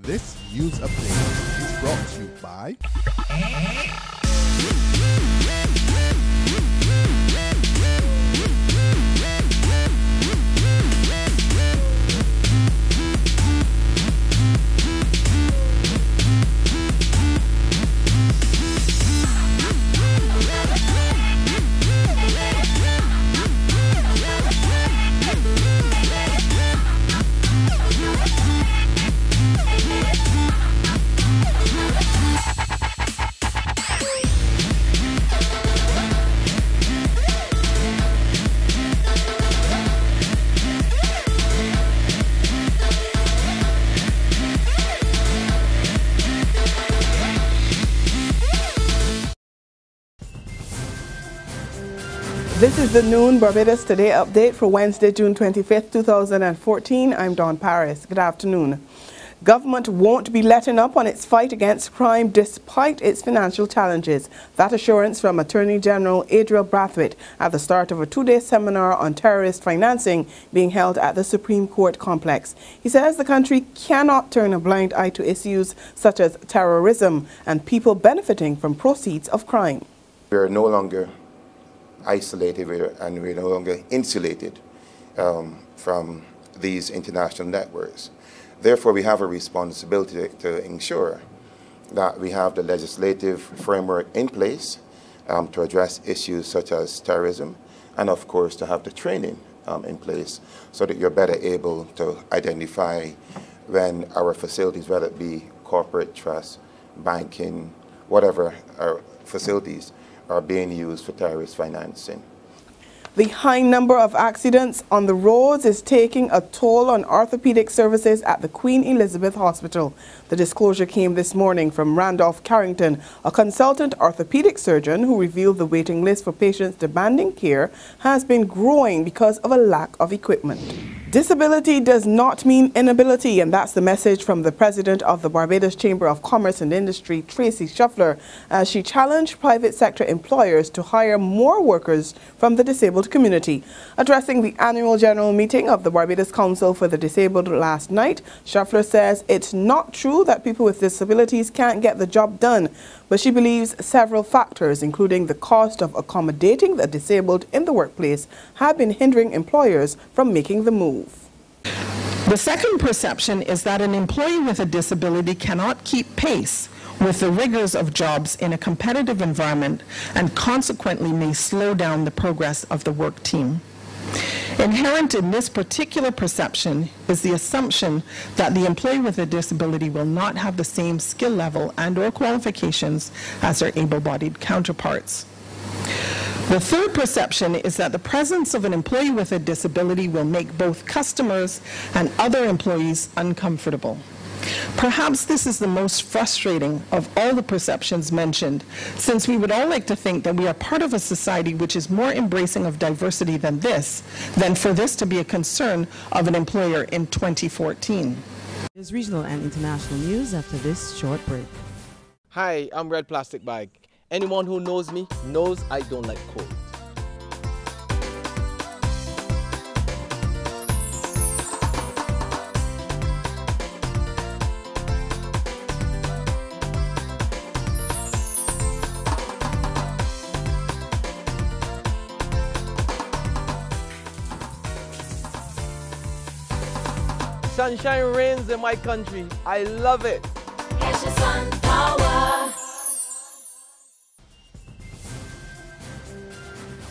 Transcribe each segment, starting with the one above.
This news update is brought to you by This is the Noon Barbados Today update for Wednesday, June 25th, 2014. I'm Dawn Paris. Good afternoon. Government won't be letting up on its fight against crime despite its financial challenges. That assurance from Attorney General Adriel Brathwaite at the start of a two-day seminar on terrorist financing being held at the Supreme Court complex. He says the country cannot turn a blind eye to issues such as terrorism and people benefiting from proceeds of crime. We are no longer isolated and we're no longer insulated from these international networks. Therefore, we have a responsibility to ensure that we have the legislative framework in place to address issues such as terrorism, and of course to have the training in place so that you're better able to identify when our facilities, whether it be corporate trust, banking, whatever our facilities, are being used for terrorist financing. The high number of accidents on the roads is taking a toll on orthopedic services at the Queen Elizabeth Hospital. The disclosure came this morning from Randolph Carrington, a consultant orthopedic surgeon who revealed the waiting list for patients demanding care has been growing because of a lack of equipment. Disability does not mean inability, and that's the message from the president of the Barbados Chamber of Commerce and Industry, Tracy Shuffler, as she challenged private sector employers to hire more workers from the disabled community. Addressing the annual general meeting of the Barbados Council for the Disabled last night, Shuffler says it's not true that people with disabilities can't get the job done, but she believes several factors, including the cost of accommodating the disabled in the workplace, have been hindering employers from making the move. The second perception is that an employee with a disability cannot keep pace with the rigors of jobs in a competitive environment and consequently may slow down the progress of the work team. Inherent in this particular perception is the assumption that the employee with a disability will not have the same skill level and/or qualifications as their able-bodied counterparts. The third perception is that the presence of an employee with a disability will make both customers and other employees uncomfortable. Perhaps this is the most frustrating of all the perceptions mentioned, since we would all like to think that we are part of a society which is more embracing of diversity than for this to be a concern of an employer in 2014. There's regional and international news after this short break. Hi, I'm Red Plastic Bag. Anyone who knows me knows I don't like cold. Sunshine reigns in my country. I love it. Get your sun power.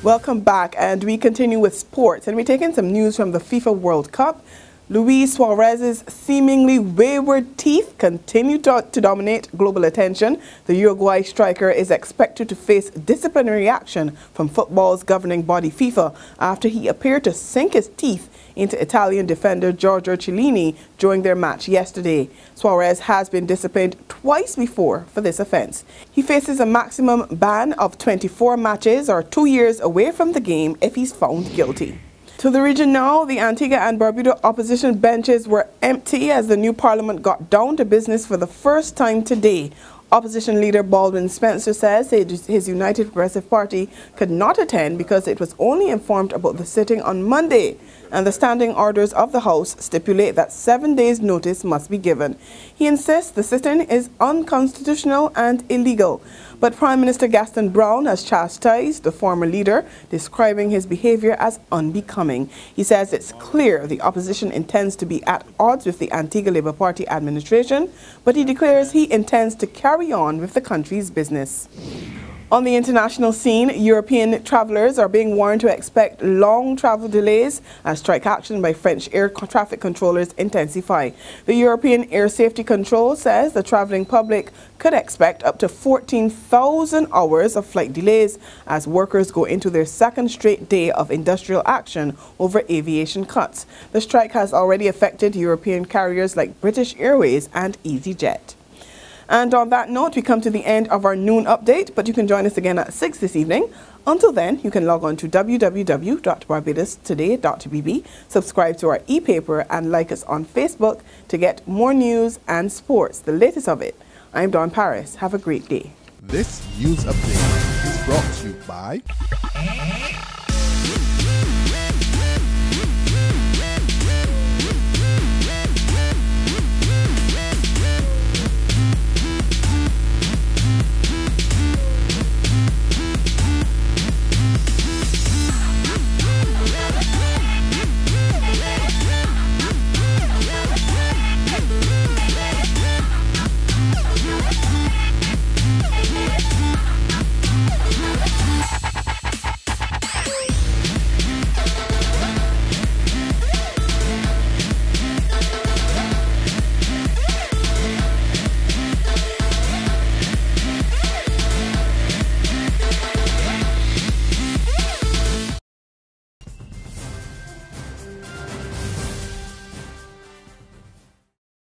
Welcome back, and we continue with sports, and we're taking some news from the FIFA World Cup. Luis Suarez's seemingly wayward teeth continue to dominate global attention. The Uruguay striker is expected to face disciplinary action from football's governing body FIFA after he appeared to sink his teeth into Italian defender Giorgio Chiellini during their match yesterday. Suarez has been disciplined twice before for this offence. He faces a maximum ban of 24 matches or 2 years away from the game if he's found guilty. To the region now, the Antigua and Barbuda opposition benches were empty as the new parliament got down to business for the first time today. Opposition leader Baldwin Spencer says his United Progressive Party could not attend because it was only informed about the sitting on Monday. and the standing orders of the House stipulate that 7 days' notice must be given. He insists the sit-in is unconstitutional and illegal. But Prime Minister Gaston Brown has chastised the former leader, describing his behavior as unbecoming. He says it's clear the opposition intends to be at odds with the Antigua Labour Party administration, but he declares he intends to carry on with the country's business. On the international scene, European travellers are being warned to expect long travel delays as strike action by French air traffic controllers intensify. The European Air Safety Control says the travelling public could expect up to 14,000 hours of flight delays as workers go into their second straight day of industrial action over aviation cuts. The strike has already affected European carriers like British Airways and EasyJet. And on that note, we come to the end of our noon update, but you can join us again at 6 this evening. Until then, you can log on to www.barbadostoday.bb, subscribe to our e-paper and like us on Facebook to get more news and sports, the latest of it. I'm Dawn Paris. Have a great day. This news update is brought to you by